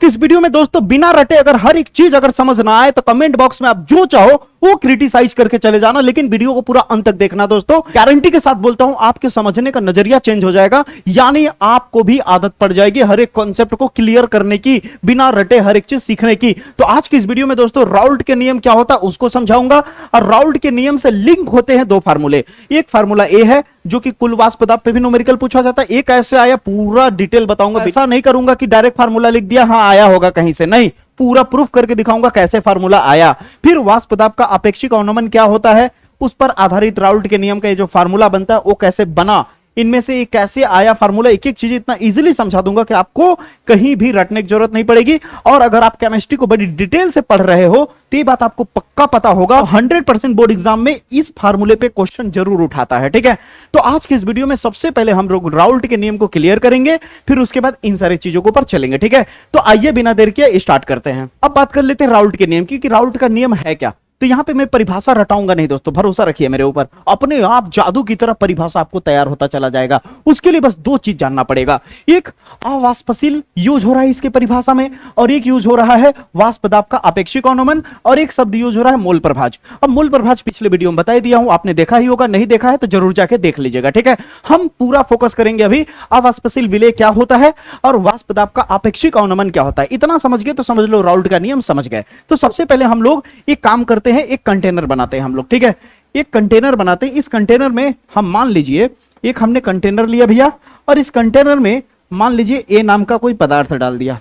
के इस वीडियो में दोस्तों बिना रटे अगर हर एक चीज अगर समझ ना आए तो कमेंट बॉक्स में आप जो चाहो वो क्रिटिसाइज करके चले जाना, लेकिन वीडियो को पूरा अंत तक देखना दोस्तों। गारंटी के साथ बोलता हूं आपके समझने का नजरिया चेंज हो जाएगा, यानी आपको भी आदत पड़ जाएगी हर एक कॉन्सेप्ट को क्लियर करने की, बिना रटे हर एक चीज सीखने की। तो आज की इस वीडियो में दोस्तों राउल्ट के नियम क्या होता है उसको समझाऊंगा, और राउल्ट के नियम से लिंक होते हैं दो फार्मूले। एक फार्मूला ए है जो कि कुल वाष्प दाब पे भी न्यूमेरिकल पूछा जाता है, एक ऐसे आया पूरा डिटेल बताऊंगा। ऐसा नहीं करूंगा कि डायरेक्ट फार्मूला लिख दिया हाँ आया होगा कहीं से, नहीं, पूरा प्रूफ करके दिखाऊंगा कैसे फार्मूला आया। फिर वाष्प दाब का अपेक्षिक अवनमन क्या होता है, उस पर आधारित राउल्ट के नियम का ये जो फार्मूला बनता है वो कैसे बना, इनमें से कैसे आया फार्मूला, एक एक चीज इतना इजीली समझा दूंगा कि आपको कहीं भी रटने की जरूरत नहीं पड़ेगी। और अगर आप केमिस्ट्री को बड़ी डिटेल से पढ़ रहे हो तो ये बात आपको पक्का पता होगा, 100% बोर्ड एग्जाम में इस फार्मूले पे क्वेश्चन जरूर उठाता है। ठीक है, तो आज के इस वीडियो में सबसे पहले हम लोग राउल्ट के नियम को क्लियर करेंगे, फिर उसके बाद इन सारी चीजों के ऊपर चलेंगे। ठीक है, तो आइए बिना देर किए स्टार्ट करते हैं। अब बात कर लेते हैं राउल्ट के नियम की कि राउल्ट का नियम है क्या। तो यहां पे मैं परिभाषा रटाऊंगा नहीं दोस्तों, भरोसा रखिए मेरे ऊपर, अपने आप जादू की तरह परिभाषा आपको तैयार होता चला जाएगा। उसके लिए बस दो चीज जानना पड़ेगा, एक अवाष्पशील यूज हो रहा है इसके परिभाषा में, और एक यूज हो रहा है वाष्प दाब का अपेक्षिक अवनमन, और एक शब्द यूज हो रहा है मोल प्रभाज। अब मोल प्रभाज पिछले वीडियो में बता दिया हूं, आपने देखा ही होगा, नहीं देखा है तो जरूर जाके देख लीजिएगा। ठीक है, हम पूरा फोकस करेंगे अभी अवाष्पशील विलेय क्या होता है और वाष्प दाब का अपेक्षिक अवनमन क्या होता है। इतना समझ गए तो समझ लो राउल्ट का नियम समझ गए। तो सबसे पहले हम लोग एक काम करते हैं, एक कंटेनर बनाते हैं हम लोग। ठीक है, एक कंटेनर बनाते हैं, इस कंटेनर में हम मान लीजिए एक हमने कंटेनर लिया भैया, और इस कंटेनर में मान लीजिए ए नाम का कोई पदार्थ डाल दिया,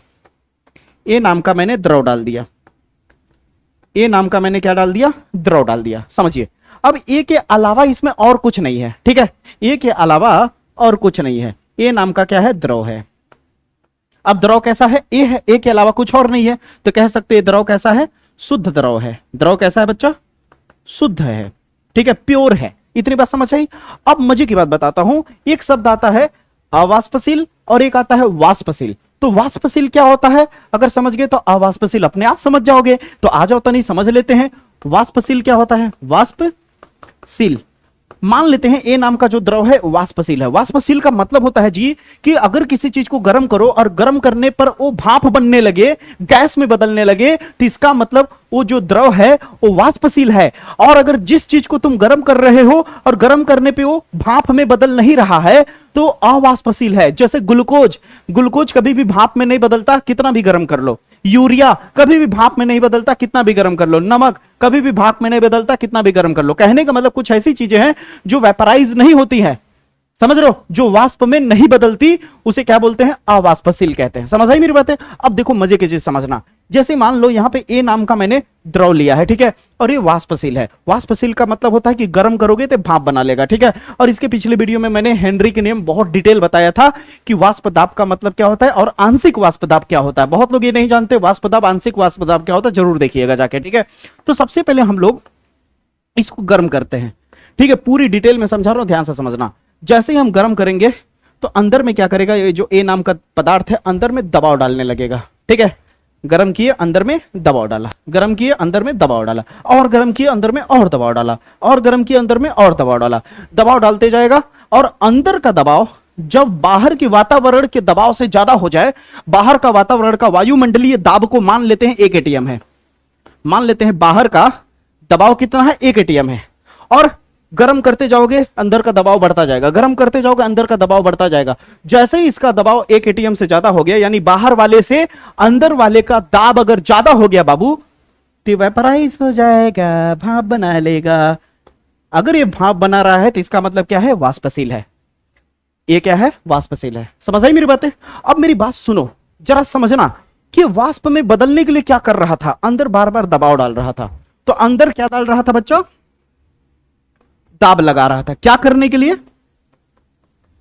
ए नाम का मैंने द्रव डाल दिया, ए नाम का मैंने क्या डाल दिया, द्रव डाल दिया। समझिए, अब ए के अलावा इसमें और कुछ नहीं है। ठीक है, ए के अलावा और कुछ नहीं है, ए नाम का क्या है, द्रव है। अब द्रव कैसा है, ए है, ए के अलावा कुछ और नहीं है, तो कह सकते हैं द्रव कैसा है, शुद्ध द्रव है। द्रव कैसा है बच्चा, शुद्ध है। ठीक है, प्योर है। इतनी बात समझ आई। अब मजे की बात बताता हूं, एक शब्द आता है अवाष्पशील और एक आता है वाष्पशील। तो वाष्पशील क्या होता है अगर समझ गए तो अवाष्पशील अपने आप समझ जाओगे। तो आ जाओ तो नहीं समझ लेते हैं, वाष्पशील क्या होता है, वाष्पशील मान लेते हैं ए नाम का जो द्रव है वाष्पशील है। वाष्पशील का मतलब होता है जी कि अगर किसी चीज को गर्म करो और गर्म करने पर वो भाप बनने लगे, गैस में बदलने लगे, तो इसका मतलब वो जो द्रव है वो वाष्पशील है। और अगर जिस चीज को तुम गर्म कर रहे हो और गर्म करने पे वो भाप में बदल नहीं रहा है तो अवाष्पशील है। जैसे ग्लूकोज, ग्लूकोज कभी भी भाप में नहीं बदलता, कितना भी गर्म कर लो। यूरिया कभी भी भाप में नहीं बदलता, कितना भी गर्म कर लो। नमक कभी भी भाप में नहीं बदलता, कितना भी गर्म कर लो। कहने का मतलब कुछ ऐसी चीजें हैं जो वेपराइज नहीं होती हैं, समझ रहे हो, जो वाष्प में नहीं बदलती, उसे क्या बोलते हैं, अवाष्पशील कहते हैं। समझ आई मेरी बातें। अब देखो मजे की चीज समझना, जैसे मान लो यहां पे ए नाम का मैंने द्रव लिया है, ठीक है, और ये वाष्पशील है। वाष्पशील का मतलब होता है कि गर्म करोगे तो भाप बना लेगा। ठीक है, और इसके पिछले वीडियो में मैंने हेनरी के नियम बहुत डिटेल बताया था कि वाष्प दाब का मतलब क्या होता है और आंशिक वाष्प दाब क्या होता है। बहुत लोग ये नहीं जानते वाष्प दाब आंशिक वाष्प दाब क्या होता है, जरूर देखिएगा जाके। ठीक है, तो सबसे पहले हम लोग इसको गर्म करते हैं। ठीक है, पूरी डिटेल में समझा रहा हूं, ध्यान से समझना। जैसे ही हम गर्म करेंगे तो अंदर में क्या करेगा, ये जो ए नाम का पदार्थ है अंदर में दबाव डालने लगेगा। ठीक है, गर्म किए अंदर में दबाव डाला, गर्म किए अंदर में दबाव डाला, और गर्म किए अंदर में और दबाव डाला, और गर्म किए अंदर में और दबाव डाला। दबाव डालते जाएगा और अंदर का दबाव जब बाहर के वातावरण के दबाव से ज्यादा हो जाए, बाहर का वातावरण का वायुमंडलीय दाब को मान लेते हैं 1 एटीएम है, मान लेते हैं बाहर का दबाव कितना है, 1 एटीएम है, और गर्म करते जाओगे अंदर का दबाव बढ़ता जाएगा, गर्म करते जाओगे अंदर का दबाव बढ़ता जाएगा। जैसे ही इसका दबाव 1 एटीएम से ज्यादा हो गया, यानी बाहर वाले से अंदर वाले का दाब अगर ज्यादा हो गया बाबू, तो वेपराइज हो जाएगा, भाप बना लेगा। अगर ये भाप बना रहा है तो इसका मतलब क्या है, वाष्पशील है। ये क्या है, वाष्पशील है। समझ आई मेरी बातें। अब मेरी बात सुनो जरा, समझना कि वाष्प में बदलने के लिए क्या कर रहा था, अंदर बार बार दबाव डाल रहा था। तो अंदर क्या डाल रहा था बच्चों, दाब लगा रहा था। क्या करने के लिए,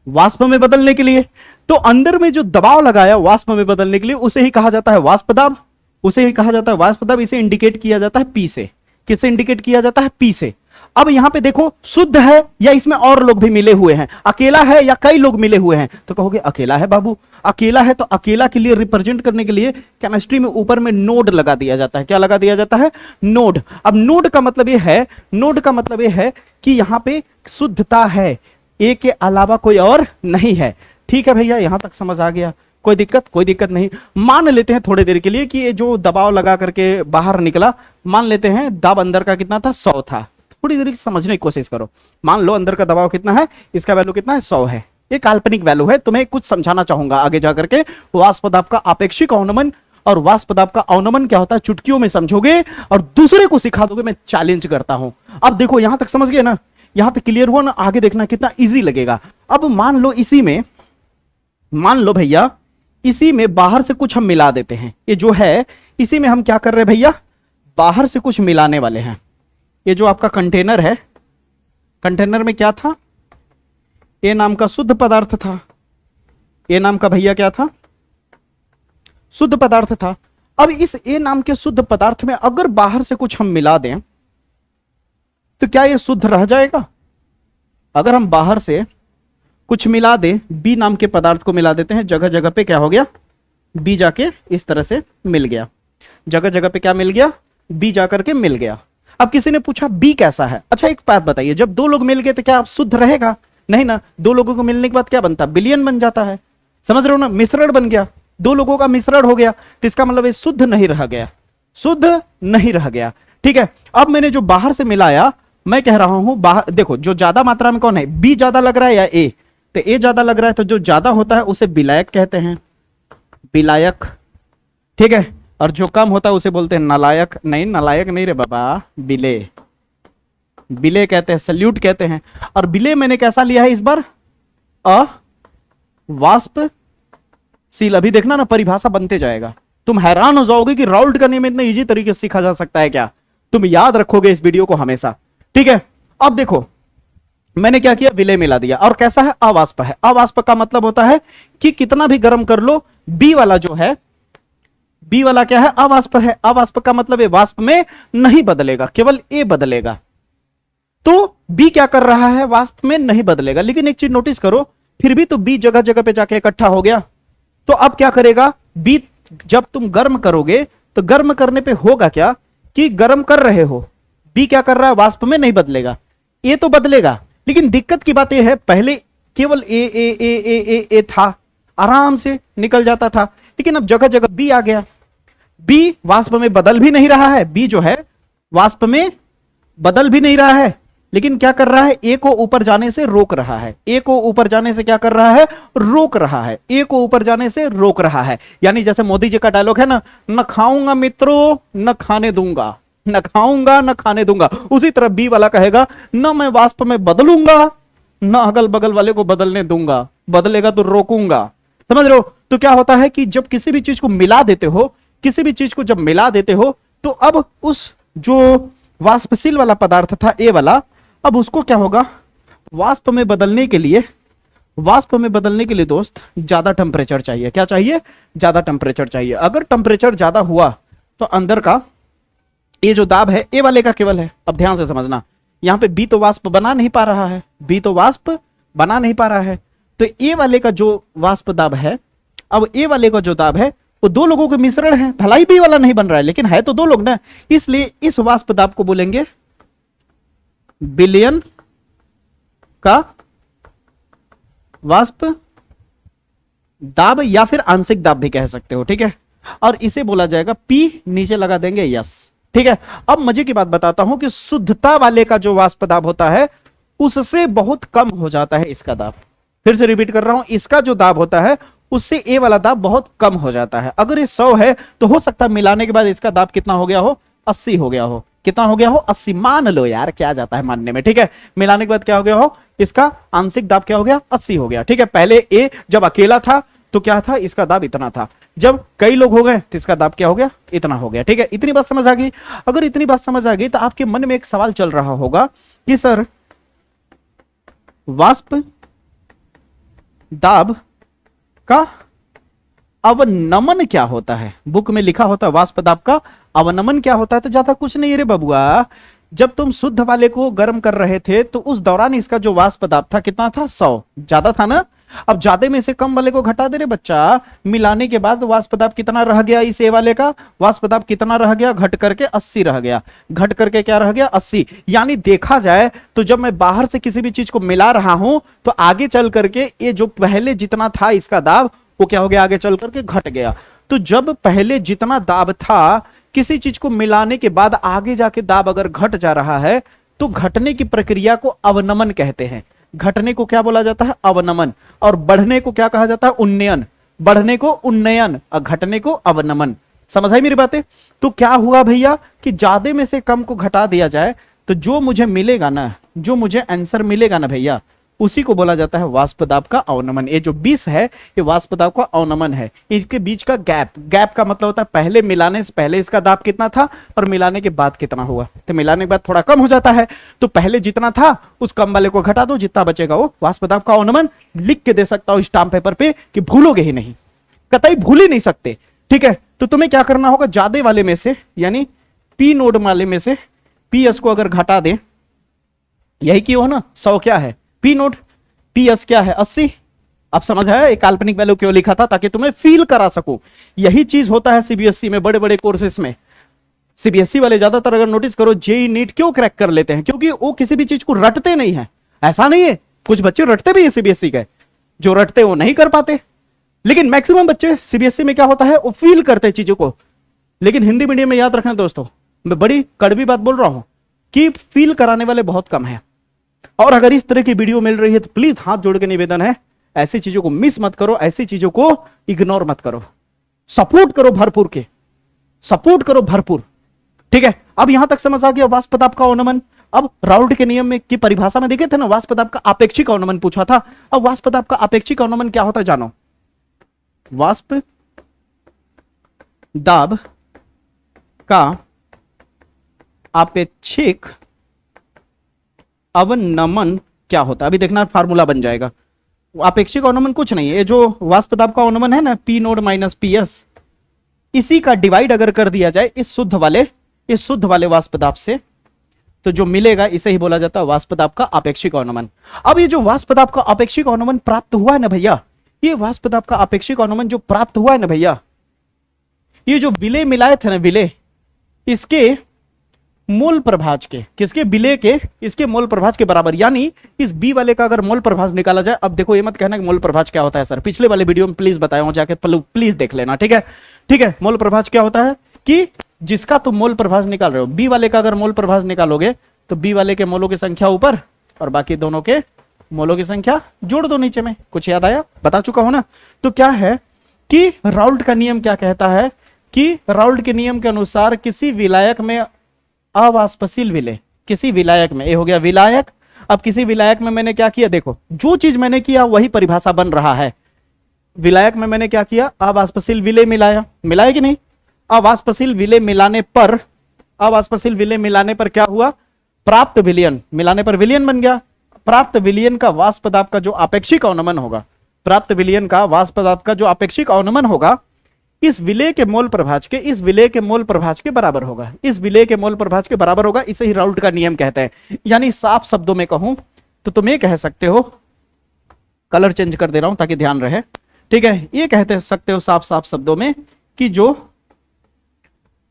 वाष्प में बदलने के लिए। तो अंदर में जो दबाव लगाया वाष्प में बदलने के लिए, उसे ही कहा जाता है वाष्प दाब, उसे ही कहा जाता है वाष्प दाब। इसे इंडिकेट किया जाता है पी से। किससे इंडिकेट किया जाता है, पी से। अब यहां पे देखो शुद्ध है या इसमें और लोग भी मिले हुए हैं, अकेला है या कई लोग मिले हुए हैं, तो कहोगे अकेला है बाबू। अकेला है तो अकेला के लिए रिप्रेजेंट करने के लिए केमिस्ट्री में ऊपर में नोड लगा दिया जाता है। क्या लगा दिया जाता है, नोड। अब नोड का मतलब यह है, नोड का मतलब यह है कि यहां पे शुद्धता है, ए के अलावा कोई और नहीं है। ठीक है भैया, यहां तक समझ आ गया। कोई दिक्कत? कोई दिक्कत नहीं। मान लेते हैं थोड़ी देर के लिए कि ये जो दबाव लगा करके बाहर निकला, मान लेते हैं दाब अंदर का कितना था? 100 था। थोड़ी देर समझने की कोशिश करो। मान लो अंदर का दबाव कितना है, इसका वैल्यू कितना है? 100 है। ये काल्पनिक वैल्यू है, तुम्हें कुछ समझाना चाहूंगा आगे जाकर के। वाष्प दाब का आपेक्षिक अवनमन और वाष्प दाब का अवनमन क्या होता है चुटकियों में समझोगे और दूसरे को सिखा दोगे, मैं चैलेंज करता हूं। अब देखो यहां तक समझ गए ना, यहां तक क्लियर हुआ ना, आगे देखना कितना इजी लगेगा। अब मान लो इसी में, मान लो भैया इसी में बाहर से कुछ हम मिला देते हैं। ये जो है इसी में हम क्या कर रहे हैं भैया, बाहर से कुछ मिलाने वाले हैं। ये जो आपका कंटेनर है, कंटेनर में क्या था? ए नाम का शुद्ध पदार्थ था। ए नाम का भैया क्या था? शुद्ध पदार्थ था। अब इस ए नाम के शुद्ध पदार्थ में अगर बाहर से कुछ हम मिला दें तो क्या ये शुद्ध रह जाएगा? अगर हम बाहर से कुछ मिला दें, बी नाम के पदार्थ को मिला देते हैं, जगह जगह पे क्या हो गया? बी जाके इस तरह से मिल गया। जगह जगह पे क्या मिल गया? बी जाकर के मिल गया। अब किसी ने पूछा बी कैसा है? अच्छा एक बात बताइए, जब दो लोग मिल गए तो क्या शुद्ध रहेगा? नहीं ना। दो लोगों को मिलने के बाद क्या बनता? विलयन बन जाता है। समझ रहे हो ना? मिश्रण बन गया, दो लोगों का मिश्रण हो गया, तो इसका मतलब ये शुद्ध नहीं रह गया, शुद्ध नहीं रह गया। ठीक है। अब मैंने जो बाहर से मिलाया, मैं कह रहा हूं बाहर देखो, जो ज्यादा मात्रा में कौन है? बी ज्यादा लग रहा है या ए? तो ए ज्यादा लग रहा है, तो जो ज्यादा होता है उसे विलायक कहते हैं, विलायक। ठीक है। और जो कम होता है उसे बोलते हैं नलायक। नहीं, नलायक नहीं रे बाबा, विले, विले कहते हैं, सल्यूट कहते हैं। और विले मैंने कैसा लिया है इस बार? वाष्पशील। अभी देखना ना, परिभाषा बनते जाएगा, तुम हैरान हो जाओगे कि राउल्ट का नियम इतने इजी तरीके से सीखा जा सकता है क्या। तुम याद रखोगे इस वीडियो को हमेशा। ठीक है। अब देखो मैंने क्या किया, विलय मिला दिया। और कैसा है? अवाष्प है। अवाष्प का मतलब होता है कि कितना भी गर्म कर लो, बी वाला जो है, बी वाला क्या है? अवाष्प है। अवाष्प का मतलब है वाष्प में नहीं बदलेगा, केवल ए बदलेगा। तो बी क्या कर रहा है? वाष्प में नहीं बदलेगा। लेकिन एक चीज नोटिस करो, फिर भी तो बी जगह जगह पे जाके इकट्ठा हो गया। तो अब क्या करेगा बी? जब तुम गर्म करोगे तो गर्म करने पे होगा क्या कि गर्म कर रहे हो, बी क्या कर रहा है? वाष्प में नहीं बदलेगा, ए तो बदलेगा। लेकिन दिक्कत की बात यह है, पहले केवल ए था, आराम से निकल जाता था। लेकिन अब जगह जगह बी आ गया। बी वाष्प में बदल भी नहीं रहा है, बी जो है वाष्प में बदल भी नहीं रहा है, लेकिन क्या कर रहा है? ए को ऊपर जाने से रोक रहा है। ए को ऊपर जाने से क्या कर रहा है? रोक रहा है। ए को ऊपर जाने से रोक रहा है। यानी जैसे मोदी जी का डायलॉग है ना, न खाऊंगा मित्रों न खाने दूंगा, न खाऊंगा न खाने दूंगा। उसी तरह बी वाला कहेगा, न मैं वाष्प में बदलूंगा न अगल बगल वाले को बदलने दूंगा, बदलेगा तो रोकूंगा। समझ रहे हो? तो क्या होता है कि जब किसी भी चीज को मिला देते हो, किसी भी चीज को जब मिला देते हो, तो अब उस जो वाष्पशील वाला पदार्थ था ए वाला, अब उसको क्या होगा? वाष्प में बदलने के लिए, वाष्प में बदलने के लिए दोस्त ज्यादा टेम्परेचर चाहिए। क्या चाहिए? ज्यादा टेम्परेचर चाहिए। अगर टेम्परेचर ज्यादा हुआ तो अंदर का ये जो दाब है ए वाले का केवल है। अब ध्यान से समझना, यहां पे बी तो वाष्प बना नहीं पा रहा है, बी तो वाष्प बना नहीं पा रहा है, तो ए वाले का जो वाष्प दाब है, अब ए वाले का जो दाब है वो दो लोगों के मिश्रण है। भलाई बी वाला नहीं बन रहा है, लेकिन है तो दो लोग ना, इसलिए इस वाष्प दाब को बोलेंगे विलयन का वाष्प दाब, या फिर आंशिक दाब भी कह सकते हो। ठीक है। और इसे बोला जाएगा पी, नीचे लगा देंगे यस। ठीक है। अब मजे की बात बताता हूं कि शुद्धता वाले का जो वाष्प दाब होता है उससे बहुत कम हो जाता है इसका दाब। फिर से रिपीट कर रहा हूं, इसका जो दाब होता है उससे ए वाला दाब बहुत कम हो जाता है। अगर ये 100 है तो हो सकता है मिलाने के बाद इसका दाब कितना हो गया हो? 80 हो गया हो। कितना हो गया हो? 80 मान लो यार, क्या जाता है मानने में। ठीक है। मिलाने के बाद क्या हो गया हो? इसका आंशिक दाब क्या हो गया? 80 हो गया। ठीक है। पहले ए जब अकेला था तो क्या था? इसका दाब इतना था। जब कई लोग हो गए तो इसका दाब क्या हो गया? इतना हो गया। ठीक है। इतनी बात समझ आ गई? अगर इतनी बात समझ आ गई तो आपके मन में एक सवाल चल रहा होगा कि सर वाष्प दाब का अवनमन क्या होता है? बुक में लिखा होता है वाष्प दाब का अवनमन क्या होता है, तो ज्यादा कुछ नहीं रे बबुआ। जब तुम शुद्ध वाले को गर्म कर रहे थे तो उस दौरान इसका जो वाष्प दाब था कितना था? 100। ज्यादा था ना। अब ज्यादा में से कम वाले को घटा दे रे बच्चा, मिलाने के बाद वाष्प दाब कितना रह गया? इस ए वाले का वाष्प दाब कितना रह गया? घट करके 80 रह गया। घट करके क्या रह गया? 80। यानी देखा जाए तो जब मैं बाहर से किसी भी चीज को मिला रहा हूं तो आगे चल करके ये जो पहले जितना था इसका दाब वो क्या हो गया, आगे चल करके घट गया। तो जब पहले जितना दाब था, किसी चीज को मिलाने के बाद आगे जाके दाब अगर घट जा रहा है तो घटने की प्रक्रिया को अवनमन कहते हैं। घटने को क्या बोला जाता है, अवनमन। और बढ़ने को क्या कहा जाता है, उन्नयन। बढ़ने को उन्नयन और घटने को अवनमन। समझ आई मेरी बातें? तो क्या हुआ भैया कि ज्यादा में से कम को घटा दिया जाए तो जो मुझे मिलेगा ना, जो मुझे आंसर मिलेगा ना भैया, उसी को बोला जाता है वाष्प दाब का अवनमन। ये जो 20 है ये वाष्प दाब का अवनमन है। इसके बीच का गैप, गैप का मतलब होता है पहले मिलाने से पहले इसका दाब कितना था और मिलाने के बाद कितना हुआ। तो मिलाने के बाद थोड़ा कम हो जाता है, तो पहले जितना था उस कम वाले को घटा दो, जितना बचेगा वो वाष्प दाब का अवनमन। लिख के दे सकता हूं स्टाम्प पेपर पे कि भूलोगे ही नहीं, कतई भूल ही नहीं सकते। ठीक है, तो तुम्हें क्या करना होगा, ज्यादा वाले में से यानी पी नोड वाले में से पी एस को अगर घटा दें, यही की हो ना, 100 क्या है पी नोड, पी एस क्या है 80। अब समझ है एक काल्पनिक वैल्यू क्यों लिखा था, ताकि तुम्हें फील करा सकूं। यही चीज होता है सीबीएसई में, बड़े बड़े कोर्सेस में। सीबीएसई वाले ज्यादातर अगर नोटिस करो जेई नीट क्यों क्रैक कर लेते हैं, क्योंकि वो किसी भी चीज को रटते नहीं है। ऐसा नहीं है, कुछ बच्चे रटते भी है सीबीएसई के, जो रटते वो नहीं कर पाते, लेकिन मैक्सिमम बच्चे सीबीएसई में क्या होता है वो फील करते चीजों को। लेकिन हिंदी मीडियम में याद रखना दोस्तों, मैं बड़ी कड़वी बात बोल रहा हूं कि फील कराने वाले बहुत कम है। और अगर इस तरह की वीडियो मिल रही है तो प्लीज हाथ जोड़ के निवेदन है, ऐसी चीजों को मिस मत करो, ऐसी चीजों को इग्नोर मत करो, सपोर्ट करो भरपूर के, सपोर्ट करो भरपूर। ठीक है, अब यहां तक समझ आ गया वाष्प दाब का अवनमन। अब राउल्ट के नियम में की परिभाषा में देखे थे ना, वाष्प दाब का आपेक्षिक अवनमन पूछा था। अब वाष्प दाब का आपेक्षिक अवनमन क्या होता है जानो। वाष्प दाब का आपेक्षिक अवनमन क्या होता है, अभी देखना फार्मूला बन जाएगा। आपेक्षिक अवनमन कुछ नहीं है, ये जो वाष्प दाब का अवनमन है ना, P naught minus P S, इसी का डिवाइड अगर कर दिया जाए इस शुद्ध वाले वाष्प दाब से, तो जो मिलेगा इसे ही बोला जाता है वाष्प दाब का आपेक्षिक अवनमन। अब ये जो वाष्प दाब का आपेक्षिक अवनमन प्राप्त हुआ है ना भैया, ये वाष्प दाब का आपेक्षिक अवनमन जो प्राप्त हुआ है ना भैया, ये जो विलेय मिलाए थे ना विलेय, इसके मोल प्रभाज के, किसके, विलेय के, इसके मोल प्रभाज के बराबर। यानी इस बी वाले का अगर मोल प्रभाज निकाला जाए, अब देखो ये मत कहना कि मोल प्रभाज क्या होता है सर, पिछले वाले वीडियो में प्लीज बताया हूं, जाके प्लीज देख लेना। ठीक है, ठीक है, मोल प्रभाज क्या होता है कि जिसका तुम मोल प्रभाज निकाल रहे हो, बी वाले का अगर मोल प्रभाज निकालोगे तो बी वाले के मोलों की संख्या ऊपर और बाकी दोनों के मोलों की संख्या जोड़ दो नीचे में। कुछ याद आया, बता चुका हूं ना। तो क्या है कि राउल्ट का नियम क्या कहता है कि राउल्ट के नियम के अनुसार किसी विलायक में अवाष्पशील विलेय, किसी विलायक में, ये हो गया विलायक। अब किसी विलायक में मैंने क्या किया, देखो जो चीज मैंने किया वही परिभाषा बन रहा है। विलायक में मैंने क्या किया, अवाष्पशील विलेय मिलाया, मिलाया कि नहीं। अवाष्पशील विलेय मिलाने पर, अवाष्पशील विलेय मिलाने पर क्या हुआ, प्राप्त विलयन, मिलाने पर विलयन बन गया। प्राप्त विलयन का वाष्प दाब का जो आपेक्षिक अवनमन होगा, प्राप्त विलयन का वाष्प दाब का जो आपेक्षिक अवनमन होगा, इस विलेय के मोल प्रभाज के, इस विलेय के मोल प्रभाज के बराबर होगा, इस विलेय के मोल प्रभाज के बराबर होगा। इसे ही राउल्ट का नियम कहते हैं। यानी साफ शब्दों में कहूं तो तुम ये कह सकते हो, कलर चेंज कर दे रहा हूं ताकि ध्यान रहे। ठीक है, ये कहते सकते हो साफ साफ शब्दों में कि जो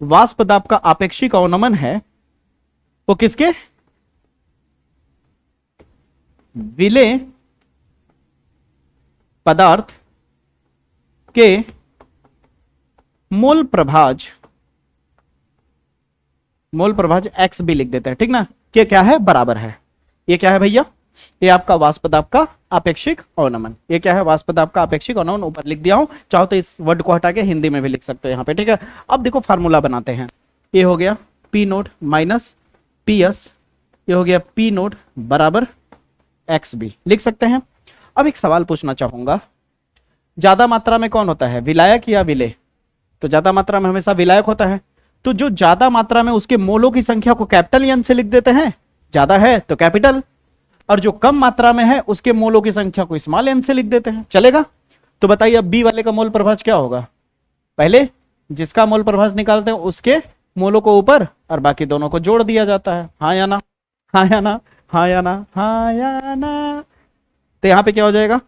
वाष्प दाब का आपेक्षिक अवनमन है वो किसके, विलेय पदार्थ के मोल प्रभाज एक्स भी लिख देते हैं। ठीक ना, कि क्या है, बराबर है। ये क्या है भैया, ये आपका वाष्प दाब का आपेक्षिक अवनमन। ये क्या है, वाष्प दाब का आपेक्षिक अवनमन, ऊपर लिख दिया हूं। चाहो तो इस वर्ड को हटा के हिंदी में भी लिख सकते हो यहां पे। ठीक है, अब देखो फार्मूला बनाते हैं। ये हो गया P note minus P S, ये हो गया पी नोट बराबर एक्स बी, लिख सकते हैं। अब एक सवाल पूछना चाहूंगा, ज्यादा मात्रा में कौन होता है, विलायक या विलेय। तो ज्यादा मात्रा में हमेशा विलायक होता है, तो जो ज्यादा मात्रा में उसके मोलों की संख्या को कैपिटल एन से लिख देते हैं, ज्यादा है तो कैपिटल, और जो कम मात्रा में है उसके मोलों की संख्या को स्मॉल एन से लिख देते हैं। चलेगा। तो बताइए अब बी वाले का मोल प्रभाज क्या होगा, पहले जिसका मोल प्रभाज निकालते हैं उसके मोलों को ऊपर और बाकी दोनों को जोड़ दिया जाता है। हाँ या ना, हाँ या ना, हाँ या ना, हाँ या ना। तो यहां पे क्या हो जाएगा,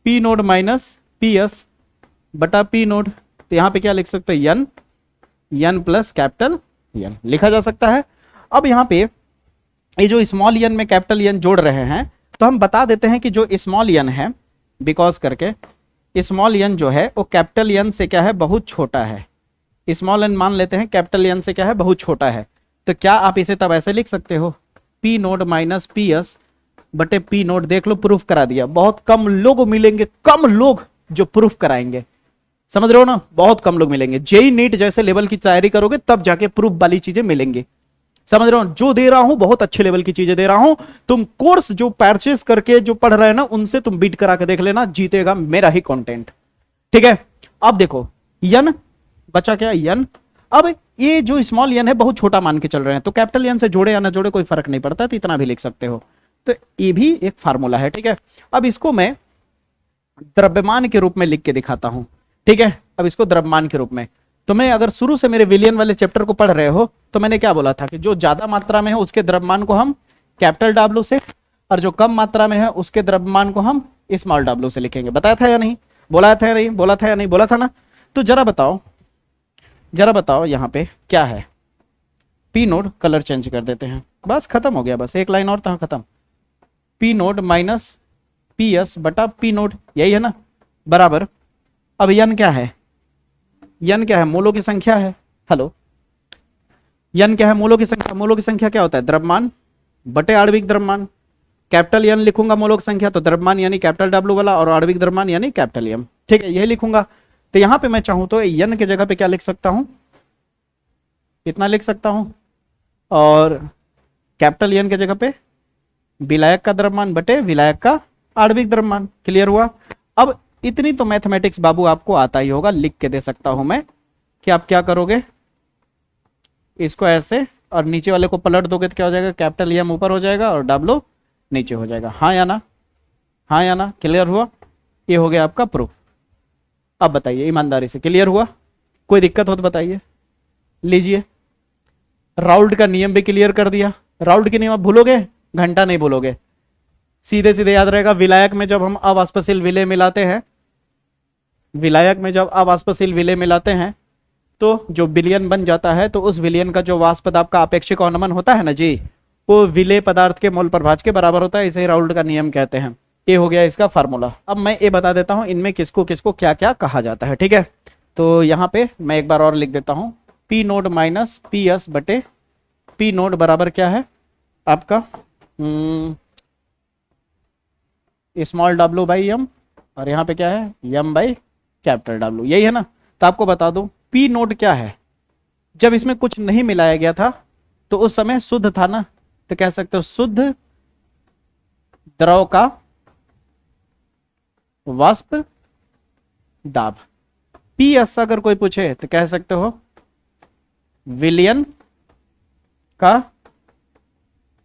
P naught minus P S बटा पी नोड, तो यहां पे क्या लिख सकते हैं, N, N plus capital N लिखा जा सकता है। अब यहां पे ये जो स्मॉल एन में कैपिटल एन जोड़ रहे हैं, तो हम बता देते हैं कि जो स्मॉल एन है, बिकॉज करके स्मॉल एन जो है वो कैपिटल एन से क्या है, बहुत छोटा है। स्मॉल एन मान लेते हैं, कैपिटल एन से क्या है, बहुत छोटा है। तो क्या आप इसे तब ऐसे लिख सकते हो, P note minus P S बटे पी नोट। देख लो, प्रूफ करा दिया। बहुत कम लोग मिलेंगे, कम लोग जो प्रूफ कराएंगे, समझ रहे हो ना, बहुत कम लोग मिलेंगे। जेई नीट जैसे लेवल की तैयारी करोगे तब जाके प्रूफ वाली चीजें मिलेंगी, समझ रहे हो। जो दे रहा हूं बहुत अच्छे लेवल की चीजें दे रहा हूं, तुम कोर्स जो परचेस करके जो पढ़ रहे हैं ना, उनसे तुम बीट करा के देख लेना, जीतेगा मेरा ही कंटेंट, ठीक है। अब देखो यन बचा क्या, यन। अब ये जो स्मॉल यन है बहुत छोटा मान के चल रहे हैं, तो कैपिटल यन से जोड़े या ना जोड़े कोई फर्क नहीं पड़ता, तो इतना भी लिख सकते हो। तो ये भी एक फार्मूला है, ठीक है। अब इसको मैं द्रव्यमान के रूप में लिख के दिखाता हूं, ठीक है। अब इसको द्रव्यमान के रूप में, तो मैं अगर शुरू से मेरे विलियन वाले चैप्टर को पढ़ रहे हो तो मैंने क्या बोला था कि जो ज्यादा मात्रा में है उसके द्रव्यमान को हम कैपिटल डब्ल्यू से, और जो कम मात्रा में है उसके द्रव्यमान को हम स्मॉल डब्ल्यू से लिखेंगे। बताया था या नहीं, बोला था या नहीं, बोला था या नहीं, बोला था ना। तो जरा बताओ यहां पे क्या है, पी नोड, कलर चेंज कर देते हैं, बस खत्म हो गया, बस एक लाइन और था, खत्म। P naught minus P S बटा पी नोड, यही है ना, बराबर। अब यन क्या है, यन क्या है, मोलों की संख्या है। हेलो, यन क्या है, मोलों की संख्या। मोलों की संख्या क्या होता है, द्रव्यमान बटे आणविक द्रव्यमान। कैपिटल यन लिखूंगा मोलों की संख्या, तो द्रव्यमान यानी कैपिटल डब्ल्यू वाला, और आणविक द्रव्यमान यानी कैपिटल एम, ठीक है, यही लिखूंगा। तो यहां पे मैं चाहूं तो यन की जगह पे क्या लिख सकता हूं, इतना लिख सकता हूं, और कैपिटल यन की जगह पे विलायक का द्रव्यमान बटे विलायक का आणविक द्रव्यमान। क्लियर हुआ। अब इतनी तो मैथमेटिक्स बाबू आपको आता ही होगा, लिख के दे सकता हूं मैं कि आप क्या करोगे, इसको ऐसे और नीचे वाले को पलट दोगे तो क्या हो जाएगा, कैपिटल एम ऊपर हो जाएगा और डब्ल्यू नीचे हो जाएगा। हाँ या ना, हाँ या ना, क्लियर हुआ। ये हो गया आपका प्रूफ। अब बताइए ईमानदारी से, क्लियर हुआ, कोई दिक्कत हो तो बताइए। लीजिए, राउल्ट का नियम भी क्लियर कर दिया। राउल्ट के नियम आप भूलोगे, घंटा नहीं भूलोगे, सीधे सीधे याद रहेगा। विलायक में जब हम अवाष्पशील विलेय मिलाते हैं, विलायक में जब अवाष्पशील विलेय मिलाते हैं तो जो विलयन बन जाता है, तो उस विलयन का जो वाष्प पदार्थ का अपेक्षिक अवनमन होता है ना जी, वो विलेय पदार्थ के मोल प्रभाज के बराबर होता है। इसे राउल्ट का नियम कहते हैं। ये हो गया इसका फार्मूला। अब मैं ये बता देता हूं इनमें किसको किसको क्या क्या कहा जाता है, ठीक है। तो यहां पे मैं एक बार और लिख देता हूं, P naught minus P S बटे पी नोड बराबर क्या है आपका, स्मॉल डब्ल्यू बाई एम, और यहाँ पे क्या है, एम बाई कैपिटल डब्ल्यू, यही है ना। तो आपको बता दूं पी नोड क्या है, जब इसमें कुछ नहीं मिलाया गया था तो उस समय शुद्ध था ना, तो कह सकते हो शुद्ध द्रव का वाष्प दाब। पी एस अगर कोई पूछे तो कह सकते हो विलयन का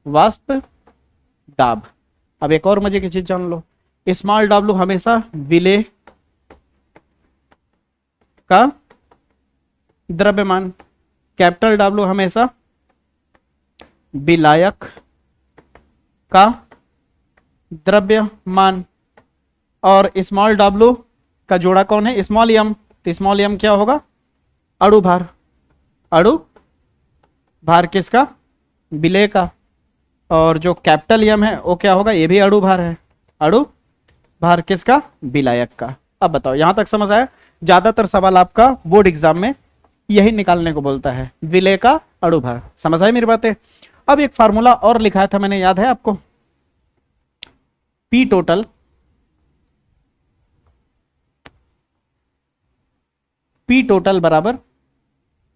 वाष्प दाब। अब एक और मजे की चीज जान लो, स्मॉल डब्ल्यू हमेशा विलेय का द्रव्यमान, कैपिटल डब्ल्यू हमेशा विलायक का द्रव्यमान, और स्मॉल डब्ल्यू का जोड़ा कौन है, स्मॉल एम। तो स्मॉल एम क्या होगा, अणु भार। अणु भार किसका, विलेय का। और जो कैपिटल एम है वो क्या होगा, ये भी अणु भार है। अणु भार किसका, विलायक का। अब बताओ यहां तक समझ आया। ज्यादातर सवाल आपका बोर्ड एग्जाम में यही निकालने को बोलता है, विलेय का अणु भार। समझ आई मेरी बातें। अब एक फार्मूला और लिखा था मैंने, याद है आपको, पी टोटल बराबर,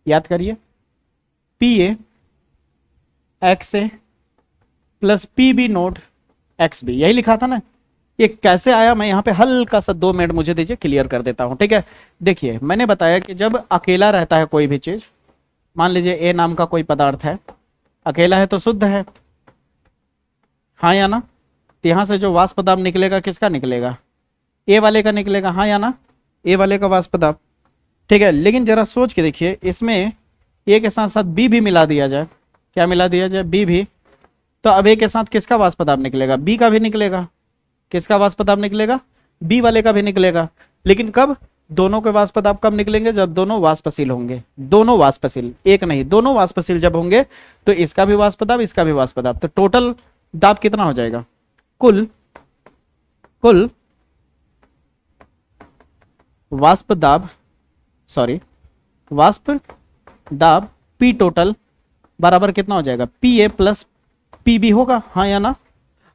याद करिए, P A X A plus P B naught X B, यही लिखा था ना। ये कैसे आया, मैं यहां पे हल्का सा 2 मिनट मुझे दीजिए, क्लियर कर देता हूं, ठीक है। देखिए मैंने बताया कि जब अकेला रहता है कोई भी चीज, मान लीजिए ए नाम का कोई पदार्थ है, अकेला है तो शुद्ध है, हाँ या ना। तो यहां से जो वाष्प दाब निकलेगा किसका निकलेगा, ए वाले का निकलेगा, हाँ या ना, ए वाले का वाष्प दाब, ठीक है। लेकिन जरा सोच के देखिए, इसमें ए के साथ साथ बी भी मिला दिया जाए, क्या मिला दिया जाए, बी भी, तो अब ए के साथ किसका वाष्प दाब निकलेगा, बी का भी निकलेगा। किसका वाष्प दाब निकलेगा, बी वाले का भी निकलेगा। लेकिन कब, दोनों के वाष्प दाब कब निकलेंगे, जब दोनों वाष्पशील होंगे। दोनों वाष्पशील, एक नहीं, दोनों वाष्पशील जब होंगे तो इसका भी वाष्प दाब, इसका भी वाष्प दाब, तो टोटल दाब कितना हो जाएगा, कुल वाष्प दाब, सॉरी वाष्प दाब पी टोटल बराबर कितना हो जाएगा, P A plus P B होगा, हाँ या ना।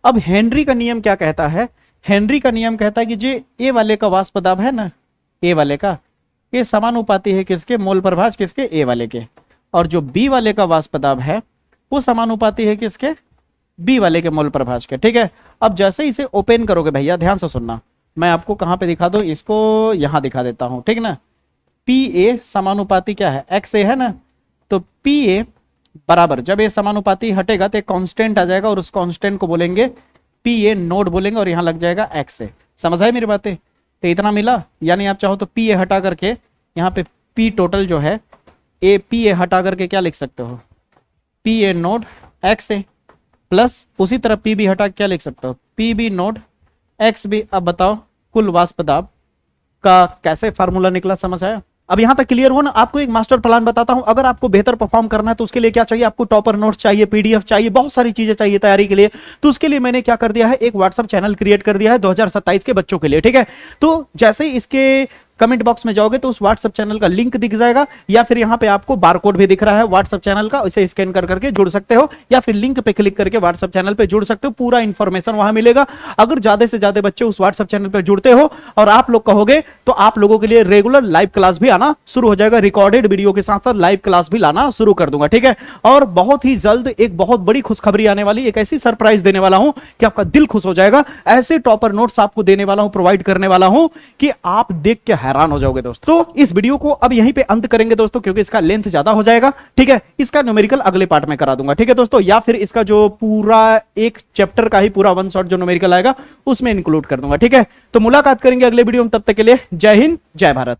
अब हेनरी का नियम क्या कहता है, हेनरी का नियम कहता है कि जो ए वाले का वाष्प दाब है ना, ए वाले का, ये समानुपाती है किसके, मोल प्रभाज किसके, ए वाले के, और जो बी वाले का वाष्प दाब है वो समानुपाती है किसके, बी वाले के मोल प्रभाज के। ठीक है, अब जैसे इसे ओपन करोगे भैया, ध्यान से सुनना, मैं आपको कहां पे दिखा दूं, इसको यहां दिखा देता हूं, ठीक ना। पी ए समानुपाती क्या है, एक्स ए है ना, तो पी ए बराबर, जब ये समानुपाती हटेगा तो एक कांस्टेंट आ जाएगा और उस कांस्टेंट को बोलेंगे पी ए नोड बोलेंगे, और यहां लग जाएगा एक्स ए। समझ आए मेरी बातें, तो इतना मिला, यानी आप चाहो तो पी ए हटा करके यहाँ पे पी टोटल जो है, ए पी ए हटा करके क्या लिख सकते हो, P A naught X A, plus उसी तरह पी बी हटा क्या लिख सकते हो, P B naught X B. अब बताओ कुल वाष्प दाब का कैसे फार्मूला निकला, समझ आया। अब यहां तक क्लियर हो ना। आपको एक मास्टर प्लान बताता हूं, अगर आपको बेहतर परफॉर्म करना है तो उसके लिए क्या चाहिए, आपको टॉपर नोट्स चाहिए, पीडीएफ चाहिए, बहुत सारी चीजें चाहिए तैयारी के लिए। तो उसके लिए मैंने क्या कर दिया है, एक व्हाट्सएप चैनल क्रिएट कर दिया है 2027 के बच्चों के लिए। ठीक है, तो जैसे ही इसके कमेंट बॉक्स में जाओगे तो उस व्हाट्सएप चैनल का लिंक दिख जाएगा, या फिर यहाँ पे आपको बारकोड भी दिख रहा है व्हाट्सएप चैनल का, उसे स्कैन कर करके जुड़ सकते हो, या फिर लिंक पे क्लिक करके व्हाट्सएप चैनल पे जुड़ सकते हो, पूरा इंफॉर्मेशन वहां मिलेगा। अगर ज्यादा से ज्यादा बच्चे उस व्हाट्सएप चैनल पे जुड़ते हो और आप लोग कहोगे तो आप लोगों के लिए रेगुलर लाइव क्लास भी आना शुरू हो जाएगा, रिकॉर्डेड वीडियो के साथ साथ लाइव क्लास भी लाना शुरू कर दूंगा। ठीक है, और बहुत ही जल्द एक बहुत बड़ी खुशखबरी आने वाली, एक ऐसी सरप्राइज देने वाला हूं कि आपका दिल खुश हो जाएगा। ऐसे टॉपर नोट्स आपको देने वाला हूं, प्रोवाइड करने वाला हूं कि आप देख के हैरान हो जाओगे दोस्तों। तो इस वीडियो को अब यहीं पे अंत करेंगे दोस्तों, क्योंकि इसका लेंथ ज्यादा हो जाएगा। ठीक है, इसका न्यूमेरिकल अगले पार्ट में करा दूंगा। ठीक है दोस्तों, या फिर इसका जो पूरा एक चैप्टर का ही पूरा वन शॉट जो न्यूमेरिकल आएगा उसमें इंक्लूड कर दूंगा। ठीक है, तो मुलाकात करेंगे अगले वीडियो में, तब तक के लिए जय हिंद जय भारत।